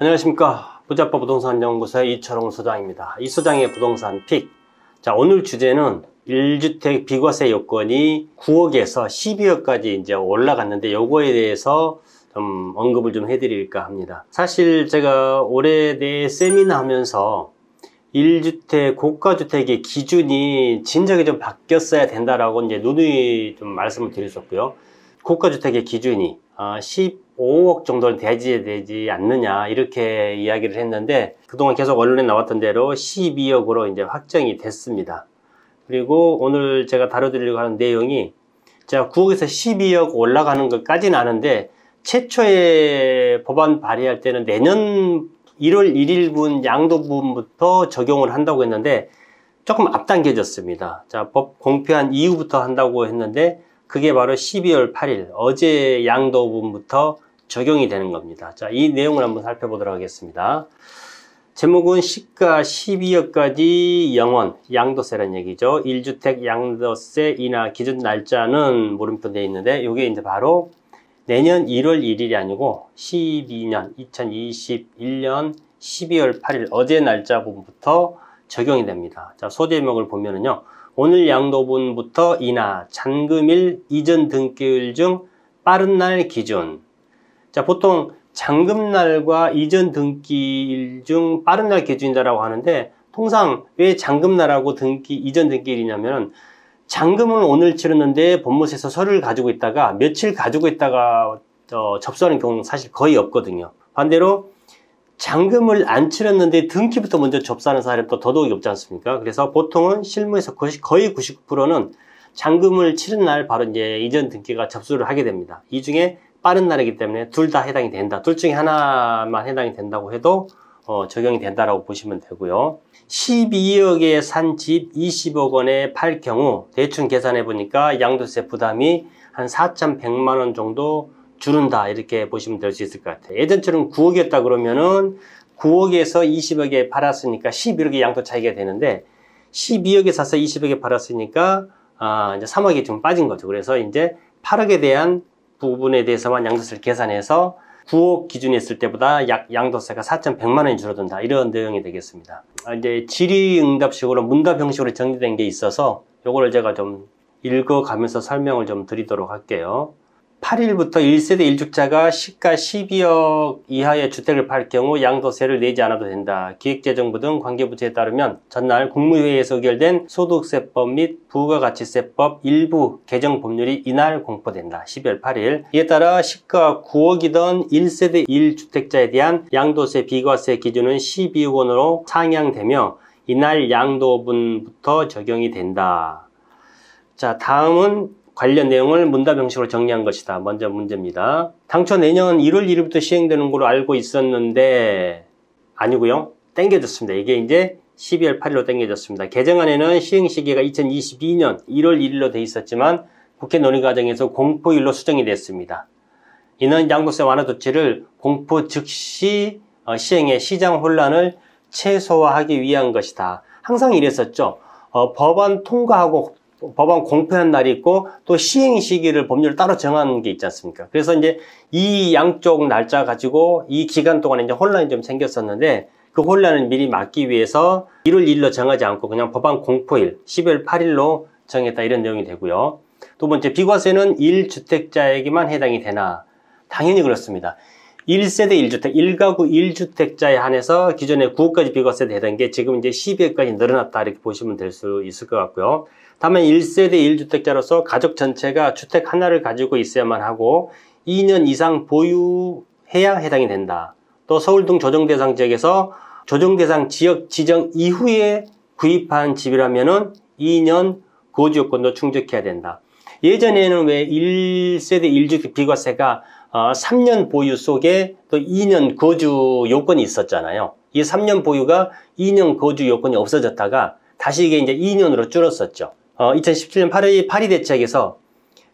안녕하십니까. 부자빠 부동산 연구소의 이철홍 소장입니다. 이 소장의 부동산 픽. 자, 오늘 주제는 1주택 비과세 요건이 9억에서 12억까지 이제 올라갔는데 요거에 대해서 좀 언급을 좀 해드릴까 합니다. 사실 제가 올해 내 세미나 하면서 1주택 고가주택의 기준이 진작에 좀 바뀌었어야 된다라고 이제 누누이 좀 말씀을 드렸었고요. 고가주택의 기준이 15억 정도는 되지 않느냐 이렇게 이야기를 했는데 그동안 계속 언론에 나왔던 대로 12억으로 이제 확정이 됐습니다. 그리고 오늘 제가 다뤄드리려고 하는 내용이 제가 9억에서 12억 올라가는 것까지는 아는데 최초에 법안 발의할 때는 내년 1월 1일분 양도부분부터 적용을 한다고 했는데 조금 앞당겨졌습니다. 자, 법 공표한 이후부터 한다고 했는데 그게 바로 12월 8일 어제 양도부분부터 적용이 되는 겁니다. 자, 이 내용을 한번 살펴보도록 하겠습니다. 제목은 시가 12억까지 영원 양도세라는 얘기죠. 1주택 양도세 인하 기준 날짜는 물음표 되어 있는데 이게 이제 바로 내년 1월 1일이 아니고 2021년 12월 8일 어제 날짜 부분부터 적용이 됩니다. 자, 소제목을 보면은요. 오늘 양도분부터 인하 잔금일 이전 등기일 중 빠른 날 기준. 자, 보통 잔금날과 이전 등기일 중 빠른 날 기준이라고 하는데 통상 왜 잔금날하고 이전 등기일이냐면 잔금은 오늘 치렀는데 법무사에서 서류를 가지고 있다가 며칠 가지고 있다가 접수하는 경우는 사실 거의 없거든요. 반대로 잔금을 안 치렀는데 등기부터 먼저 접수하는 사람이 또 더더욱이 없지 않습니까? 그래서 보통은 실무에서 거의 99%는 잔금을 치른 날 바로 이제 이전 등기가 접수를 하게 됩니다. 이 중에 빠른 날이기 때문에 둘 다 해당이 된다. 둘 중에 하나만 해당이 된다고 해도 적용이 된다라고 보시면 되고요. 12억에 산 집 20억 원에 팔 경우 대충 계산해 보니까 양도세 부담이 한 4,100만 원 정도 줄은다 이렇게 보시면 될 수 있을 것 같아요. 예전처럼 9억이었다 그러면은 9억에서 20억에 팔았으니까 11억의 양도 차이가 되는데 12억에 사서 20억에 팔았으니까 이제 3억이 좀 빠진 거죠. 그래서 이제 8억에 대한 부분에 대해서만 양도세를 계산해서 9억 기준에 했을 때보다 약 양도세가 4,100만 원이 줄어든다 이런 내용이 되겠습니다. 이제 질의응답식으로 문답 형식으로 정리된 게 있어서 요거를 제가 좀 읽어가면서 설명을 좀 드리도록 할게요. 8일부터 1세대 1주자가 시가 12억 이하의 주택을 팔 경우 양도세를 내지 않아도 된다. 기획재정부 등 관계부처에 따르면 전날 국무회의에서 의결된 소득세법 및 부가가치세법 일부 개정 법률이 이날 공포된다. 12월 8일. 이에 따라 시가 9억이던 1세대 1주택자에 대한 양도세 비과세 기준은 12억 원으로 상향되며 이날 양도분부터 적용이 된다. 자, 다음은 관련 내용을 문답 형식으로 정리한 것이다. 먼저 문제입니다. 당초 내년 1월 1일부터 시행되는 걸로 알고 있었는데 아니고요. 땡겨졌습니다. 이게 이제 12월 8일로 땡겨졌습니다. 개정안에는 시행 시기가 2022년 1월 1일로 돼 있었지만 국회 논의 과정에서 공포일로 수정이 됐습니다. 이는 양도세 완화 조치를 공포 즉시 시행해 시장 혼란을 최소화하기 위한 것이다. 항상 이랬었죠. 법안 통과하고 법안 공표한 날이 있고 또 시행 시기를 법률을 따로 정하는 게 있지 않습니까? 그래서 이제 이 양쪽 날짜 가지고 이 기간 동안에 이제 혼란이 좀 생겼었는데 그 혼란을 미리 막기 위해서 1월 1일로 정하지 않고 그냥 법안 공포일 12월 8일로 정했다 이런 내용이 되고요. 두 번째, 비과세는 1주택자에게만 해당이 되나? 당연히 그렇습니다. 1세대 1주택, 1가구 1주택자에 한해서 기존에 9억까지 비과세 되던 게 지금 이제 12억까지 늘어났다 이렇게 보시면 될 수 있을 것 같고요. 다만 1세대 1주택자로서 가족 전체가 주택 하나를 가지고 있어야만 하고 2년 이상 보유해야 해당이 된다. 또 서울 등 조정대상 지역에서 조정대상 지역 지정 이후에 구입한 집이라면은 2년 거주 요건도 충족해야 된다. 예전에는 왜 1세대 1주택 비과세가 3년 보유 속에 또 2년 거주 요건이 있었잖아요. 이 3년 보유가 2년 거주 요건이 없어졌다가 다시 이게 이제 2년으로 줄었었죠. 2017년 파리 대책에서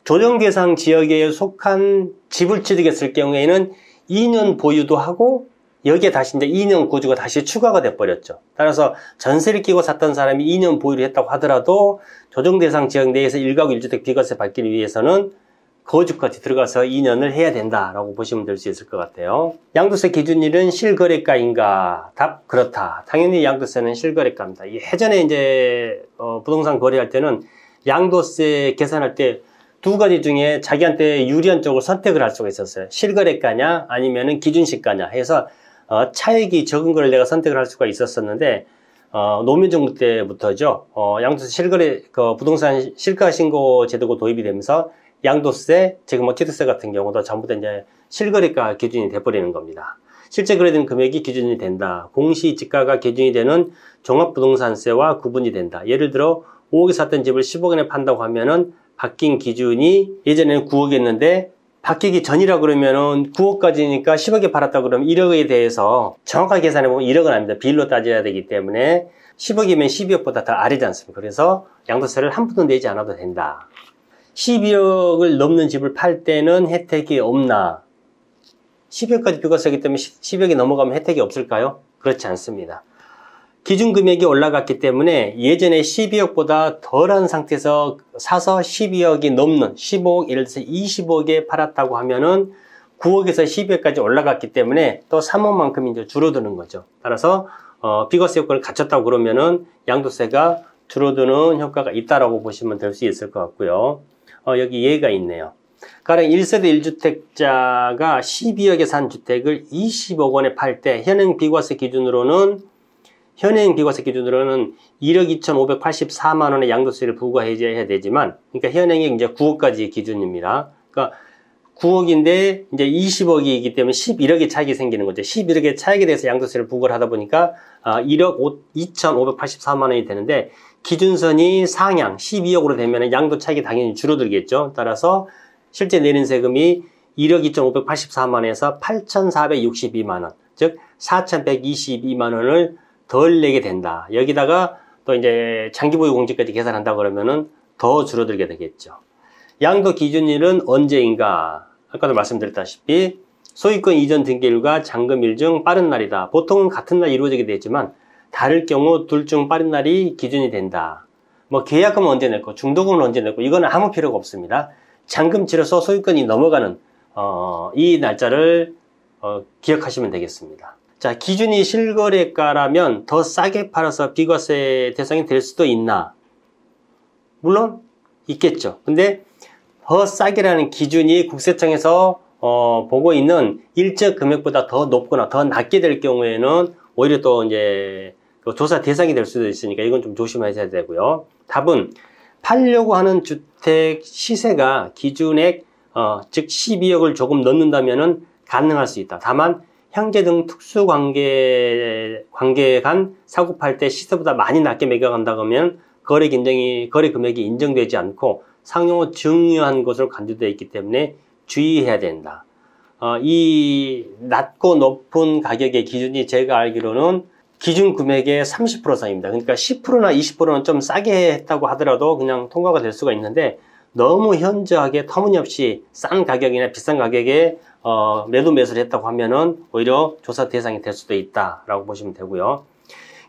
조정 대상 지역에 속한 집을 취득했을 경우에는 2년 보유도 하고 여기에 다시 이제 2년 거주가 다시 추가가 돼 버렸죠. 따라서 전세를 끼고 샀던 사람이 2년 보유를 했다고 하더라도 조정 대상 지역 내에서 1가구 1주택 비과세 받기 위해서는 거주까지 들어가서 2년을 해야 된다라고 보시면 될 수 있을 것 같아요. 양도세 기준일은 실거래가인가? 답, 그렇다. 당연히 양도세는 실거래가입니다. 예전에 이제 부동산 거래할 때는 양도세 계산할 때 두 가지 중에 자기한테 유리한 쪽을 선택을 할 수가 있었어요. 실거래가냐 아니면은 기준시가냐 해서 차익이 적은 걸 내가 선택을 할 수가 있었었는데 노무현 정부 때부터죠. 양도세 실거래 부동산 실가신고 제도가 도입이 되면서 양도세, 지금 뭐 취득세 같은 경우도 전부 다 이제 실거래가 기준이 돼버리는 겁니다. 실제 거래된 금액이 기준이 된다. 공시지가가 기준이 되는 종합부동산세와 구분이 된다. 예를 들어 5억에 샀던 집을 10억에 판다고 하면은 바뀐 기준이 예전에는 9억이었는데 바뀌기 전이라 그러면은 9억까지니까 10억에 팔았다 그러면 1억에 대해서 정확하게 계산해보면 1억은 아닙니다. 비율로 따져야 되기 때문에 10억이면 12억보다 더 아래지 않습니까? 그래서 양도세를 한 푼도 내지 않아도 된다. 12억을 넘는 집을 팔 때는 혜택이 없나? 12억까지 비과세이기 때문에 10억이 넘어가면 혜택이 없을까요? 그렇지 않습니다. 기준금액이 올라갔기 때문에 예전에 12억보다 덜한 상태에서 사서 12억이 넘는 15억, 예를 들어서 20억에 팔았다고 하면은 9억에서 12억까지 올라갔기 때문에 또 3억만큼 이제 줄어드는 거죠. 따라서 비과세 효과를 갖췄다고 그러면은 양도세가 줄어드는 효과가 있다라고 보시면 될 수 있을 것 같고요. 여기 예가 있네요. 가령 1세대 1주택자가 12억에 산 주택을 20억 원에 팔 때 현행 비과세 기준으로는 1억 2,584만 원의 양도세를 부과해야 되지만, 그러니까 현행이 이제 9억까지 기준입니다. 그러니까 9억인데 이제 20억이기 때문에 11억의 차익이 생기는 거죠. 11억의 차익에 대해서 양도세를 부과를 하다 보니까 1억 2,584만 원이 되는데 기준선이 상향 12억으로 되면 양도 차익이 당연히 줄어들겠죠. 따라서 실제 내린 세금이 1억 2,584만 원에서 8,462만 원, 즉 4,122만 원을 덜 내게 된다. 여기다가 또 이제 장기보유 공제까지 계산한다 그러면은 더 줄어들게 되겠죠. 양도 기준일은 언제인가? 아까도 말씀드렸다시피 소유권 이전 등기일과 잔금일 중 빠른 날이다. 보통은 같은 날 이루어지게 되지만 다를 경우 둘 중 빠른 날이 기준이 된다. 뭐 계약금은 언제 냈고 중도금은 언제 냈고 이거는 아무 필요가 없습니다. 잔금 치러서 소유권이 넘어가는 이 날짜를 기억하시면 되겠습니다. 자, 기준이 실거래가라면 더 싸게 팔아서 비과세 대상이 될 수도 있나? 물론 있겠죠. 근데 더 싸게라는 기준이 국세청에서 보고 있는 일정 금액보다 더 높거나 더 낮게 될 경우에는 오히려 또 이제 조사 대상이 될 수도 있으니까 이건 좀 조심하셔야 되고요. 답은 팔려고 하는 주택 시세가 기준액 즉 12억을 조금 넣는다면은 가능할 수 있다. 다만 형제 등 특수관계 간 사고 팔 때 시세보다 많이 낮게 매겨간다고 하면 거래 금액이 인정되지 않고 상용 중요한 것으로 간주되어 있기 때문에 주의해야 된다. 이 낮고 높은 가격의 기준이 제가 알기로는 기준 금액의 30% 선입니다. 그러니까 10%나 20%는 좀 싸게 했다고 하더라도 그냥 통과가 될 수가 있는데 너무 현저하게 터무니없이 싼 가격이나 비싼 가격에 매도 매수를 했다고 하면은 오히려 조사 대상이 될 수도 있다라고 보시면 되고요.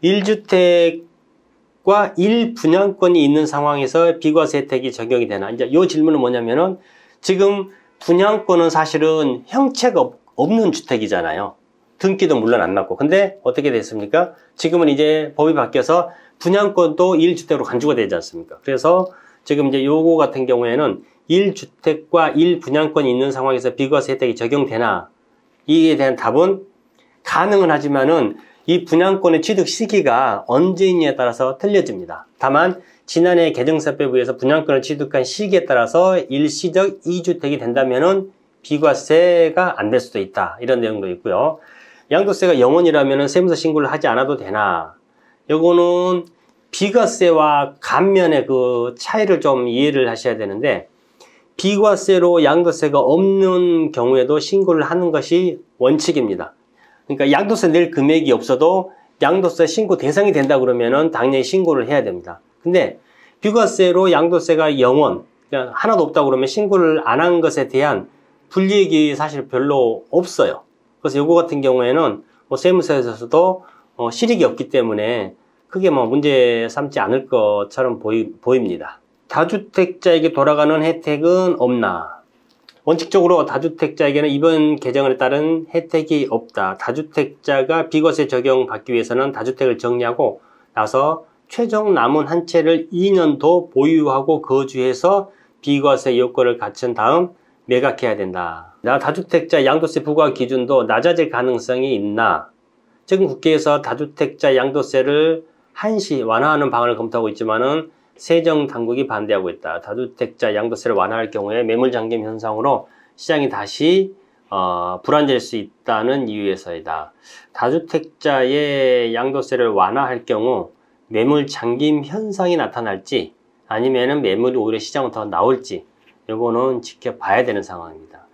1주택과 1분양권이 있는 상황에서 비과세 혜택이 적용이 되나? 이제 이 질문은 뭐냐면은 지금 분양권은 사실은 형체가 없는 주택이잖아요. 등기도 물론 안 났고. 근데 어떻게 됐습니까? 지금은 이제 법이 바뀌어서 분양권도 1주택으로 간주가 되지 않습니까? 그래서 지금 이제 요거 같은 경우에는 1주택과 1분양권이 있는 상황에서 비과세 혜택이 적용되나? 이에 대한 답은 가능은 하지만은 이 분양권의 취득 시기가 언제이냐에 따라서 틀려집니다. 다만 지난해 개정세법에서 분양권을 취득한 시기에 따라서 일시적 2주택이 된다면은 비과세가 안 될 수도 있다. 이런 내용도 있고요. 양도세가 0원이라면은 세무서 신고를 하지 않아도 되나? 요거는 비과세와 감면의 그 차이를 좀 이해를 하셔야 되는데 비과세로 양도세가 없는 경우에도 신고를 하는 것이 원칙입니다. 그러니까 양도세 낼 금액이 없어도 양도세 신고 대상이 된다 그러면은 당연히 신고를 해야 됩니다. 근데 비과세로 양도세가 0원, 그러니까 하나도 없다 그러면 신고를 안 한 것에 대한 불이익이 사실 별로 없어요. 그래서 요거 같은 경우에는 뭐 세무서에서도 실익이 없기 때문에 크게 뭐 문제 삼지 않을 것처럼 보입니다. 다주택자에게 돌아가는 혜택은 없나? 원칙적으로 다주택자에게는 이번 개정에 따른 혜택이 없다. 다주택자가 비과세 적용받기 위해서는 다주택을 정리하고 나서 최종 남은 한 채를 2년 더 보유하고 거주해서 비과세 요건을 갖춘 다음 매각해야 된다. 다주택자 양도세 부과 기준도 낮아질 가능성이 있나? 지금 국회에서 다주택자 양도세를 한시 완화하는 방안을 검토하고 있지만은 세정 당국이 반대하고 있다. 다주택자 양도세를 완화할 경우에 매물잠김 현상으로 시장이 다시 불안해질 수 있다는 이유에서이다. 다주택자의 양도세를 완화할 경우 매물잠김 현상이 나타날지 아니면은 매물이 오히려 시장으로 더 나올지 이거는 지켜봐야 되는 상황입니다.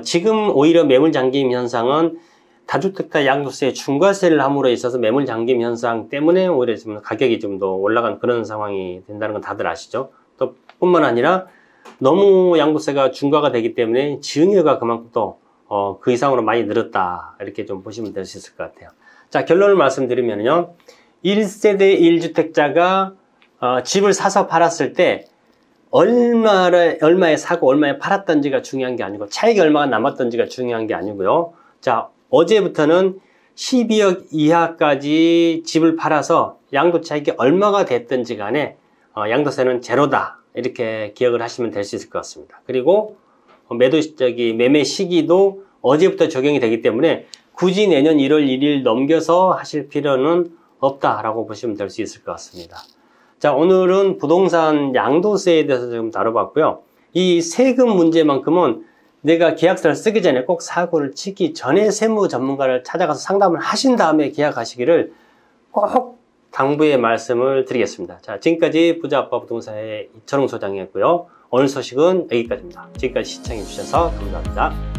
지금 오히려 매물잠김 현상은 다주택자 양도세 중과세를 함으로 있어서 매물잠김 현상 때문에 오히려 좀 가격이 좀 더 올라간 그런 상황이 된다는 건 다들 아시죠? 또 뿐만 아니라 너무 양도세가 중과가 되기 때문에 증여가 그만큼 또 그 이상으로 많이 늘었다 이렇게 좀 보시면 될 수 있을 것 같아요. 자, 결론을 말씀드리면요, 1세대 1주택자가 집을 사서 팔았을 때 얼마에 사고 얼마에 팔았던지가 중요한 게 아니고 차익이 얼마가 남았던지가 중요한 게 아니고요. 자, 어제부터는 12억 이하까지 집을 팔아서 양도차익이 얼마가 됐든지 간에 양도세는 제로다 이렇게 기억을 하시면 될 수 있을 것 같습니다. 그리고 매매 시기도 어제부터 적용이 되기 때문에 굳이 내년 1월 1일 넘겨서 하실 필요는 없다라고 보시면 될 수 있을 것 같습니다. 자, 오늘은 부동산 양도세에 대해서 좀 다뤄봤고요. 이 세금 문제만큼은 내가 계약서를 쓰기 전에 꼭 사고를 치기 전에 세무 전문가를 찾아가서 상담을 하신 다음에 계약하시기를 꼭 당부의 말씀을 드리겠습니다. 자, 지금까지 부자아빠 부동산의 이철웅 소장이었고요. 오늘 소식은 여기까지입니다. 지금까지 시청해 주셔서 감사합니다.